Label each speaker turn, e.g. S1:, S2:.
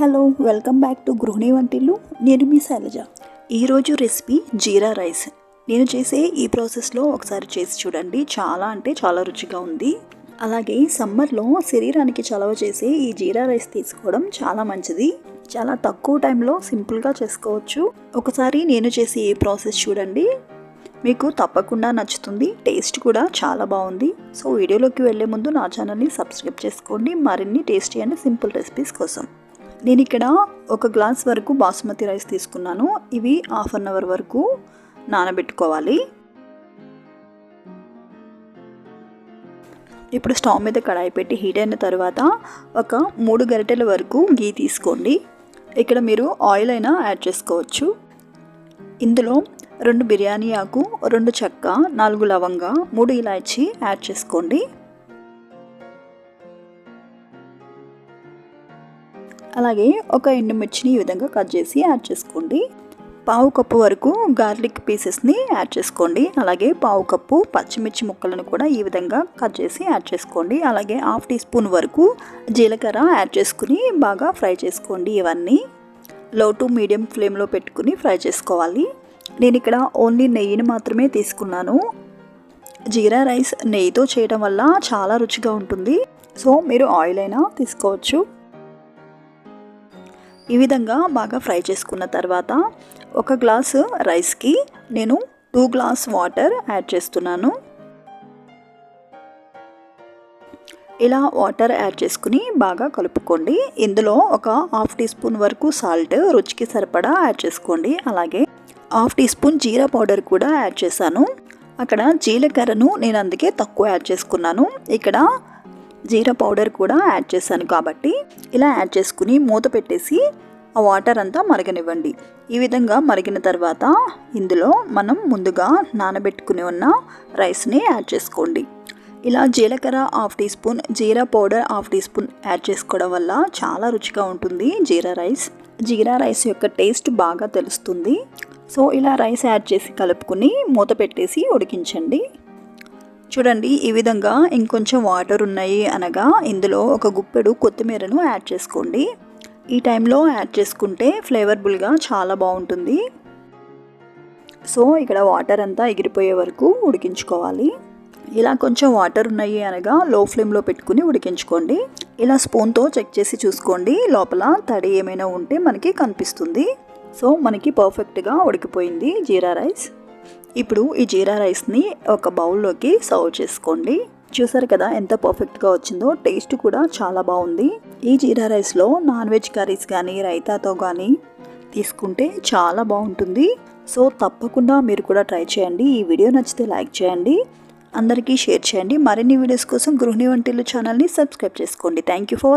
S1: Hello welcome back to గృహిణి వంటిల్లు. నేను మీ శైలజ. ఈరోజు రెసిపీ జీరా రైస్. నేను చేసే ఈ ప్రాసెస్లో ఒకసారి చేసి చూడండి. చాలా అంటే చాలా రుచిగా ఉంది. అలాగే సమ్మర్లో శరీరానికి చలవ చేసే ఈ జీరా రైస్ తీసుకోవడం చాలా మంచిది. చాలా తక్కువ టైంలో సింపుల్గా చేసుకోవచ్చు. ఒకసారి నేను చేసే ఈ ప్రాసెస్ చూడండి, మీకు తప్పకుండా నచ్చుతుంది. టేస్ట్ కూడా చాలా బాగుంది. సో వీడియోలోకి వెళ్ళే ముందు నా ఛానల్ని సబ్స్క్రైబ్ చేసుకోండి మరిన్ని టేస్టీ అండ్ సింపుల్ రెసిపీస్ కోసం. నేను ఇక్కడ 1 గ్లాస్ వరకు బాస్మతి రైస్ తీసుకున్నాను. ఇవి హాఫ్ అన్ అవర్ వరకు నానబెట్టుకోవాలి. ఇప్పుడు స్టవ్ మీద కడాయి పెట్టి హీట్ అయిన తర్వాత ఒక 3 గరిటెల వరకు గీ తీసుకోండి. ఇక్కడ మీరు ఆయిల్ అయినా యాడ్ చేసుకోవచ్చు. ఇందులో 2 బిర్యానీ ఆకు, 2 చెక్క, 4 లవంగా, 3 ఇలాచీ యాడ్ చేసుకోండి. అలాగే ఒక ఎండుమిర్చిని ఈ విధంగా కట్ చేసి యాడ్ చేసుకోండి. పావు కప్పు వరకు గార్లిక్ పీసెస్ని యాడ్ చేసుకోండి. అలాగే పావు కప్పు పచ్చిమిర్చి ముక్కలను కూడా ఈ విధంగా కట్ చేసి యాడ్ చేసుకోండి. అలాగే హాఫ్ టీ స్పూన్ వరకు జీలకర్ర యాడ్ చేసుకుని బాగా ఫ్రై చేసుకోండి. ఇవన్నీ లో టు మీడియం ఫ్లేమ్లో పెట్టుకుని ఫ్రై చేసుకోవాలి. నేను ఇక్కడ ఓన్లీ నెయ్యిని మాత్రమే తీసుకున్నాను. జీరా రైస్ నెయ్యితో చేయడం వల్ల చాలా రుచిగా ఉంటుంది. సో మీరు ఆయిల్ అయినా తీసుకోవచ్చు. ఈ విధంగా బాగా ఫ్రై చేసుకున్న తర్వాత 1 గ్లాసు రైస్కి నేను 2 గ్లాస్ వాటర్ యాడ్ చేస్తున్నాను. ఇలా వాటర్ యాడ్ చేసుకుని బాగా కలుపుకోండి. ఇందులో ఒక హాఫ్ టీ స్పూన్ వరకు సాల్ట్ రుచికి సరిపడా యాడ్ చేసుకోండి. అలాగే half teaspoon jeera powder కూడా యాడ్ చేశాను. అక్కడ జీలకర్రను నేను అందుకే తక్కువ యాడ్ చేసుకున్నాను. ఇక్కడ జీరా పౌడర్ కూడా యాడ్ చేశాను కాబట్టి ఇలా యాడ్ చేసుకుని మూత పెట్టేసి ఆ వాటర్ అంతా మరగనివ్వండి. ఈ విధంగా మరిగిన తర్వాత ఇందులో మనం ముందుగా నానబెట్టుకుని ఉన్న రైస్ని యాడ్ చేసుకోండి. ఇలా జీలకర్ర half teaspoon, jeera powder half teaspoon add చేసుకోవడం వల్ల చాలా రుచిగా ఉంటుంది జీరా రైస్. జీరా రైస్ యొక్క టేస్ట్ బాగా తెలుస్తుంది. సో ఇలా రైస్ యాడ్ చేసి కలుపుకుని మూత పెట్టేసి ఉడికించండి. చూడండి, ఈ విధంగా ఇంకొంచెం వాటర్ ఉన్నాయి అనగా ఇందులో ఒక గుప్పెడు కొత్తిమీరను యాడ్ చేసుకోండి. ఈ టైంలో యాడ్ చేసుకుంటే ఫ్లేవర్ఫుల్గా చాలా బాగుంటుంది. సో ఇక్కడ వాటర్ అంతా ఎగిరిపోయే వరకు ఉడికించుకోవాలి. ఇలా కొంచెం వాటర్ ఉన్నాయి అనగా లో ఫ్లేమ్లో పెట్టుకుని ఉడికించుకోండి. ఇలా స్పూన్తో చెక్ చేసి చూసుకోండి, లోపల తడి ఏమైనా ఉంటే మనకి కనిపిస్తుంది. సో మనకి పర్ఫెక్ట్గా ఉడికిపోయింది జీరా రైస్. ఇప్పుడు ఈ జీరా రైస్ని ఒక బౌల్లోకి సర్వ్ చేసుకోండి. చూసారు కదా ఎంత పర్ఫెక్ట్గా వచ్చిందో. టేస్ట్ కూడా చాలా బాగుంది. ఈ జీరా రైస్లో నాన్ వెజ్ కర్రీస్ కానీ రైతాతో కానీ తీసుకుంటే చాలా బాగుంటుంది. సో తప్పకుండా మీరు కూడా ట్రై చేయండి. ఈ వీడియో నచ్చితే లైక్ చేయండి, అందరికీ షేర్ చేయండి. మరిన్ని వీడియోస్ కోసం గృహిణి వంటిల్లు ఛానల్ని సబ్స్క్రైబ్ చేసుకోండి. Thank you for watching.